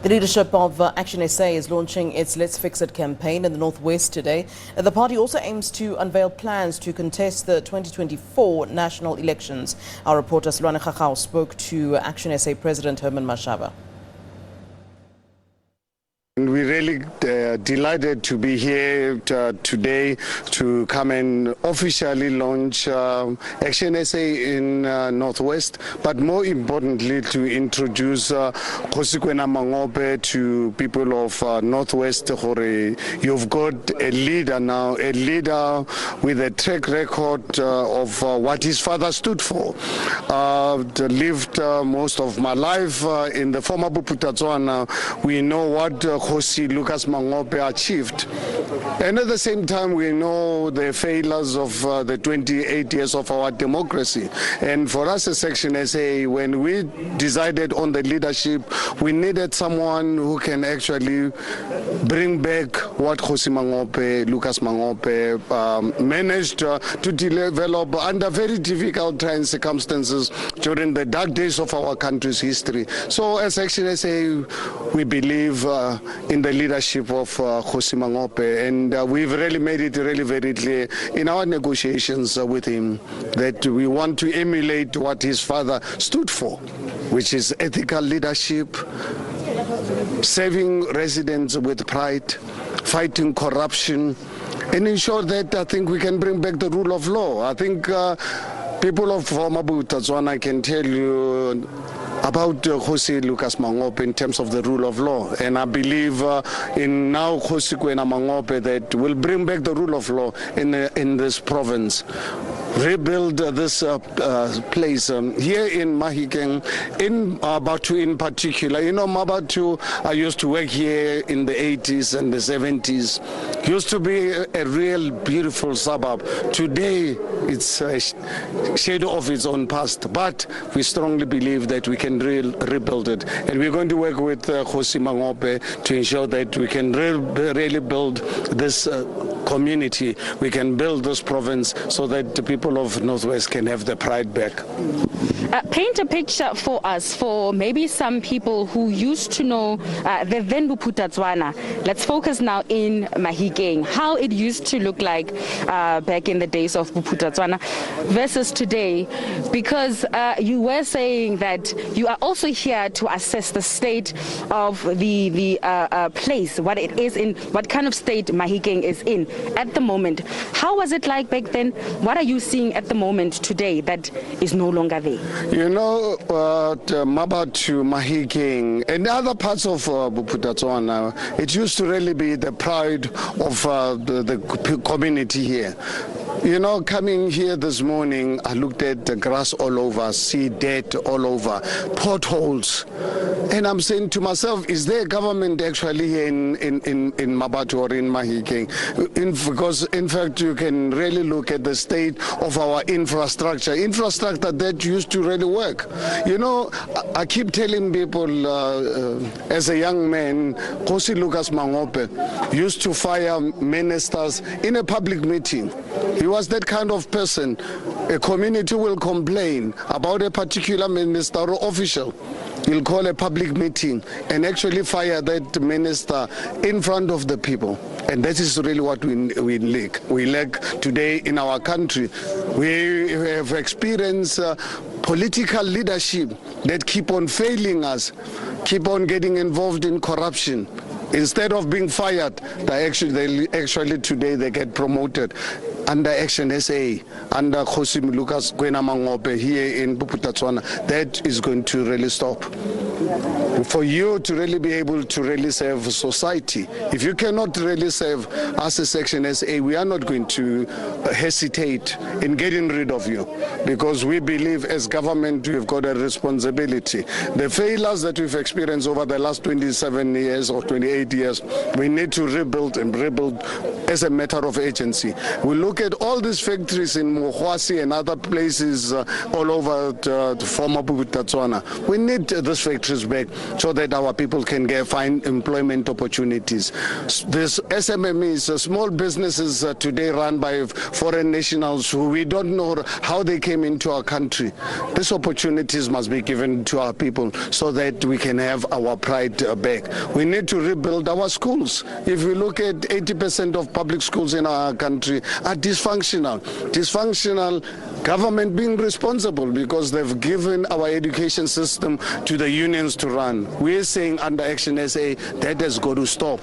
The leadership of Action SA is launching its Let's Fix It campaign in the Northwest today. The party also aims to unveil plans to contest the 2024 national elections. Our reporter Selwane Khakhau spoke to Action SA President Herman Mashaba. We're really delighted to be here today to come and officially launch Action SA in Northwest, but more importantly to introduce Kgosikwena Mangope to people of Northwest. You've got a leader now, a leader with a track record of what his father stood for. Lived most of my life in the former Bophuthatswana. We know what Kgosi Lucas Mangope achieved. And at the same time, we know the failures of the 28 years of our democracy. And for us as Action SA, when we decided on the leadership, we needed someone who can actually bring back what Kgosi Mangope, Lucas Mangope managed to develop under very difficult trying circumstances during the dark days of our country's history. So as Action SA, we believe in the leadership of Kgosi Mangope, and we've really made it really very clear in our negotiations with him that we want to emulate what his father stood for, which is ethical leadership, serving residents with pride, fighting corruption, and ensure that I think we can bring back the rule of law. I think people of former Bophuthatswana can tell you about Kgosi Lucas Mangope in terms of the rule of law. And I believe in now Kgosikwena Mangope that will bring back the rule of law in this province. Rebuild this place here in Mahikeng, in Batu in particular. You know, Mabatu, I used to work here in the 80s and the 70s. Used to be a real beautiful suburb. Today, it's a shadow of its own past. But we strongly believe that we can rebuild it. And we're going to work with Kgosi Mangope to ensure that we can really build this community. We can build this province so that the people of Northwest can have their pride back. Paint a picture for us, for maybe some people who used to know the then Bophuthatswana. Let's focus now in Mahikeng, how it used to look like back in the days of Bophuthatswana versus today, because you were saying that you are also here to assess the state of the place, what it is in, what kind of state Mahikeng is in at the moment. How was it like back then? What are you seeing at the moment today that is no longer there? You know, Mabatu, Mahikeng, and other parts of Bophuthatswana, it used to really be the pride of the community here. You know, coming here this morning, I looked at the grass all over, see dirt all over, potholes. And I'm saying to myself, is there a government actually here in Mabatu or in Mahikeng? Because, in fact, you can really look at the state of our infrastructure that used to really work. You know, I keep telling people, as a young man, Kgosi Lucas Mangope used to fire ministers in a public meeting. He was that kind of person. A community will complain about a particular minister or official. He'll call a public meeting and actually fire that minister in front of the people. And that is really what we lack. We lack today in our country. We have experienced political leadership that keep on failing us, keep on getting involved in corruption. Instead of being fired, they actually today they get promoted. Under Action SA, under Kgosi Lucas Mangope here in Bophuthatswana, that is going to really stop. For you to really be able to really serve society, if you cannot really serve us as Action SA, we are not going to hesitate in getting rid of you, because we believe as government we've got a responsibility. The failures that we've experienced over the last 27 years or 28 years, we need to rebuild and rebuild as a matter of agency. We look at all these factories in Mohwasi and other places all over the former Bophuthatswana. We need this factory factories back so that our people can find employment opportunities. This SMMEs, small businesses today run by foreign nationals who we don't know how they came into our country. These opportunities must be given to our people so that we can have our pride back. We need to rebuild our schools. If we look at 80% of public schools in our country are dysfunctional. Government being responsible because they've given our education system to the unions to run. We're saying under Action SA that has got to stop.